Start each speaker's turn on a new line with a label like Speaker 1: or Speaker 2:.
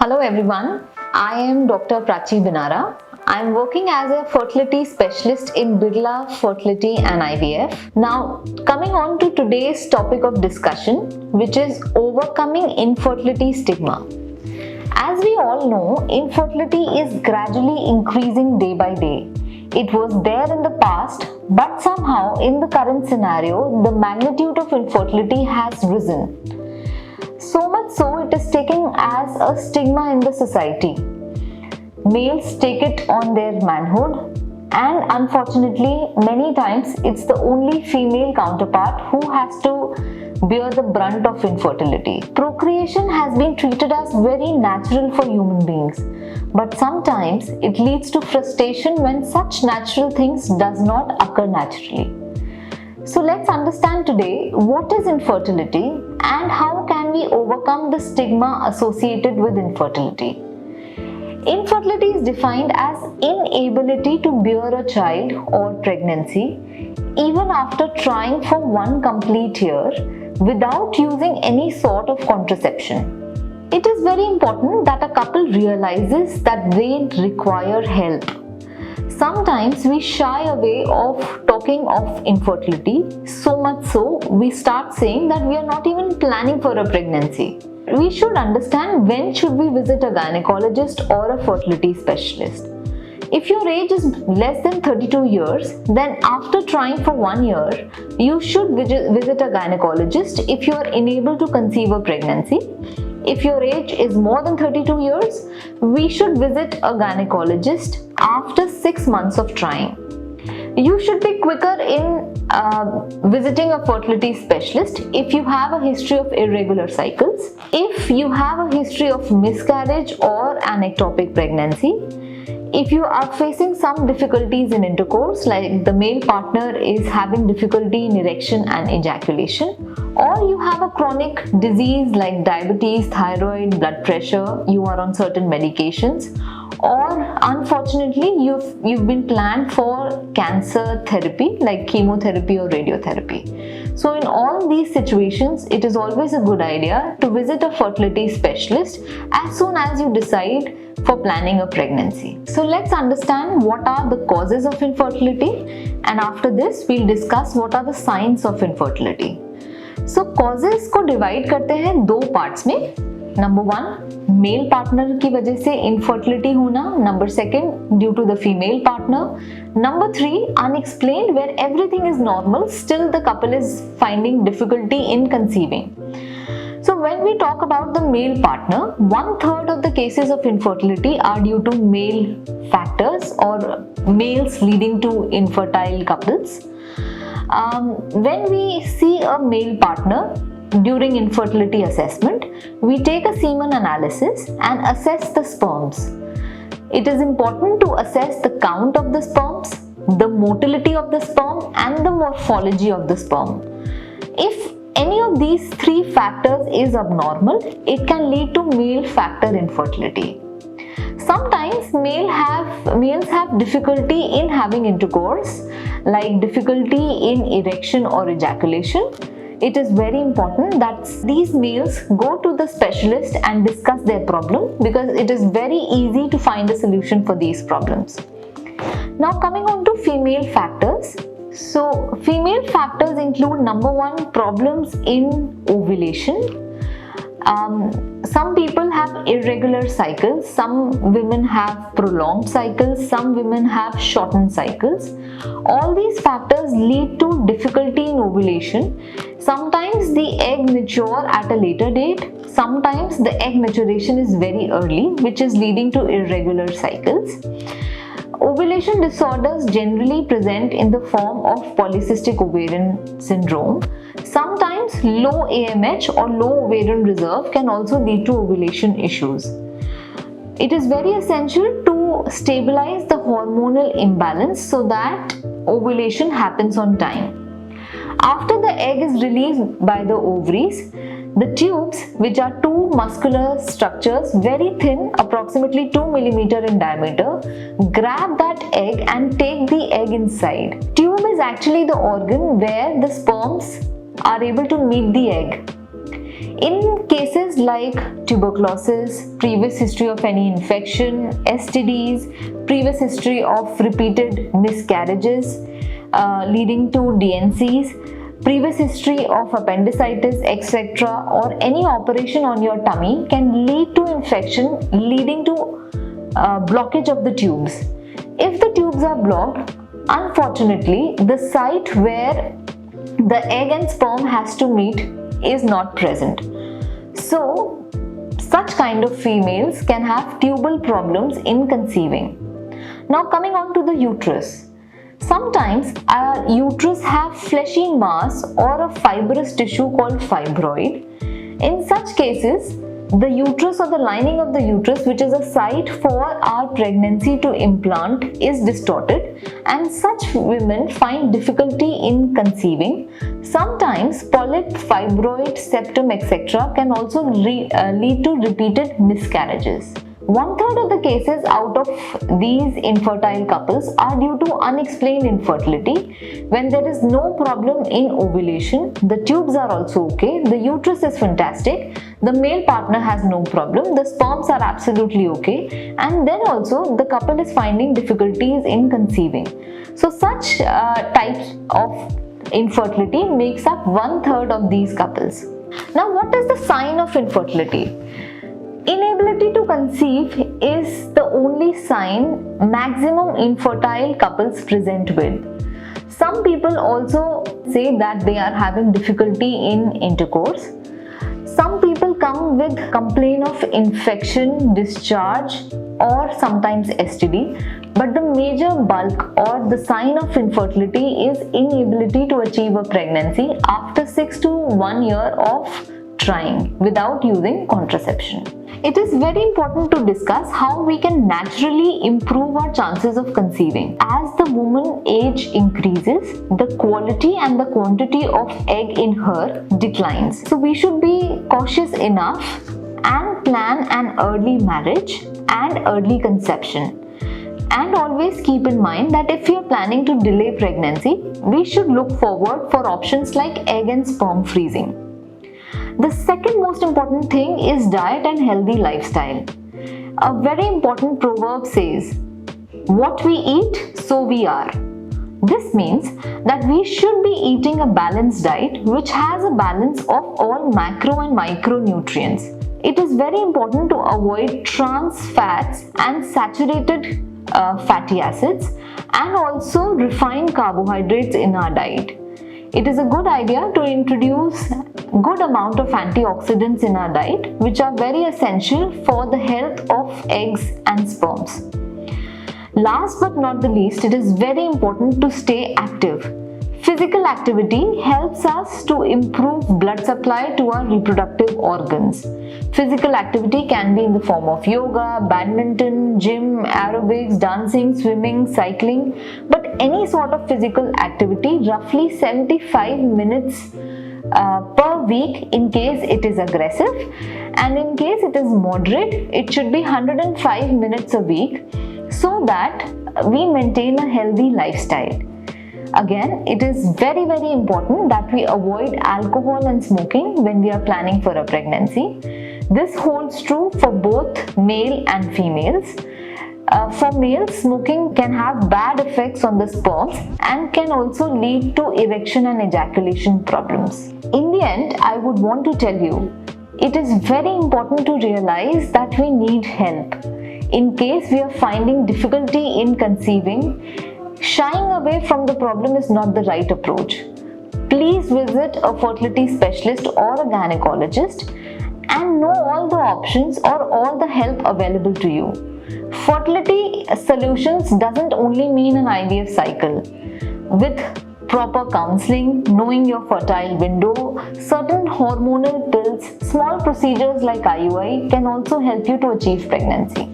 Speaker 1: Hello everyone, I am Dr. Prachi Binara. I am working as a fertility specialist in Birla Fertility and IVF. Now, coming on to today's topic of discussion, which is overcoming infertility stigma. As we all know, infertility is gradually increasing day by day. It was there in the past, but somehow in the current scenario, the magnitude of infertility has risen. So much so it is taken as a stigma in the society. Males take it on their manhood, and unfortunately many times it's the only female counterpart who has to bear the brunt of infertility. Procreation has been treated as very natural for human beings, but sometimes it leads to frustration when such natural things does not occur naturally. So let's understand today what is infertility and how can we overcome the stigma associated with infertility. Infertility is defined as inability to bear a child or pregnancy even after trying for one complete year without using any sort of contraception. It is very important that a couple realizes that they require help. Sometimes we shy away of talking of infertility, so much so we start saying that we are not even planning for a pregnancy. We should understand when should we visit a gynecologist or a fertility specialist. If your age is less than 32 years, then after trying for 1 year, you should visit a gynecologist if you are unable to conceive a pregnancy. If your age is more than 32 years, we should visit a gynecologist after 6 months of trying. You should be quicker in visiting a fertility specialist if you have a history of irregular cycles, if you have a history of miscarriage or an ectopic pregnancy, if you are facing some difficulties in intercourse, like the male partner is having difficulty in erection and ejaculation, or you have a chronic disease like diabetes, thyroid, blood pressure, you are on certain medications, or unfortunately you've been planned for cancer therapy like chemotherapy or radiotherapy. So in all these situations, it is always a good idea to visit a fertility specialist as soon as you decide for planning a pregnancy. So let's understand what are the causes of infertility, and after this we'll discuss what are the signs of infertility. So causes को divide करते हैं दो parts में. Number 1, male partner की वजह से infertility होना. Number 2, due to the female partner. Number 3, unexplained, where everything is normal, still the couple is finding difficulty in conceiving. So when we talk about the male partner, 1/3 of the cases of infertility are due to male factors or males leading to infertile couples. When we see a male partner during infertility assessment, we take a semen analysis and assess the sperms. It is important to assess the count of the sperms, the motility of the sperm, and the morphology of the sperm. If any of these 3 factors is abnormal, it can lead to male factor infertility. Sometimes males have difficulty in having intercourse, like difficulty in erection or ejaculation. It is very important that these males go to the specialist and discuss their problem, because it is very easy to find a solution for these problems. Now coming on to female factors. So female factors include number 1, problems in ovulation. Some people have irregular cycles, some women have prolonged cycles, some women have shortened cycles. All these factors lead to difficulty in ovulation. Sometimes the egg mature at a later date, sometimes the egg maturation is very early, which is leading to irregular cycles. Ovulation disorders generally present in the form of polycystic ovarian syndrome. Sometimes low AMH or low ovarian reserve can also lead to ovulation issues. It is very essential to stabilize the hormonal imbalance so that ovulation happens on time. After the egg is released by the ovaries, the tubes, which are 2 muscular structures, very thin, approximately 2 mm in diameter, grab that egg and take the egg inside. Tube is actually the organ where the sperms are able to meet the egg. In cases like tuberculosis, previous history of any infection, STDs, previous history of repeated miscarriages leading to DNCs, previous history of appendicitis, etc., or any operation on your tummy can lead to infection leading to blockage of the tubes. If the tubes are blocked, unfortunately, the site where the egg and sperm has to meet is not present. So, such kind of females can have tubal problems in conceiving. Now, coming on to the uterus. Sometimes our uterus have fleshy mass or a fibrous tissue called fibroid. In such cases, the uterus or the lining of the uterus, which is a site for our pregnancy to implant, is distorted, and such women find difficulty in conceiving. Sometimes polyp, fibroid, septum, etc. can also lead to repeated miscarriages. 1/3 of the cases out of these infertile couples are due to unexplained infertility. When there is no problem in ovulation, the tubes are also okay, the uterus is fantastic, the male partner has no problem, the sperms are absolutely okay, and then also the couple is finding difficulties in conceiving. So such types of infertility makes up 1/3 of these couples. Now, what is the sign of infertility? Inability to conceive is the only sign maximum infertile couples present with. Some people also say that they are having difficulty in intercourse. Some people come with complaint of infection, discharge, or sometimes STD. But the major bulk or the sign of infertility is inability to achieve a pregnancy after 6 to 1 year of trying without using contraception. It is very important to discuss how we can naturally improve our chances of conceiving. As the woman's age increases, the quality and the quantity of egg in her declines. So we should be cautious enough and plan an early marriage and early conception. And always keep in mind that if you are planning to delay pregnancy, we should look forward for options like egg and sperm freezing. The second most important thing is diet and healthy lifestyle. A very important proverb says, "What we eat, so we are." This means that we should be eating a balanced diet which has a balance of all macro and micronutrients. It is very important to avoid trans fats and saturated fatty acids and also refined carbohydrates in our diet. It is a good idea to introduce good amount of antioxidants in our diet, which are very essential for the health of eggs and sperms. Last but not the least, it is very important to stay active. Physical activity helps us to improve blood supply to our reproductive organs. Physical activity can be in the form of yoga, badminton, gym, aerobics, dancing, swimming, cycling, but any sort of physical activity, roughly 75 minutes per week in case it is aggressive, and in case it is moderate, it should be 105 minutes a week so that we maintain a healthy lifestyle. Again, it is very important that we avoid alcohol and smoking when we are planning for a pregnancy. This holds true for both male and females. For males, smoking can have bad effects on the sperms and can also lead to erection and ejaculation problems. In the end, I would want to tell you, it is very important to realize that we need help. In case we are finding difficulty in conceiving, shying away from the problem is not the right approach. Please visit a fertility specialist or a gynecologist and know all the options or all the help available to you. Fertility solutions doesn't only mean an IVF cycle. With proper counseling, knowing your fertile window, certain hormonal pills, small procedures like IUI can also help you to achieve pregnancy.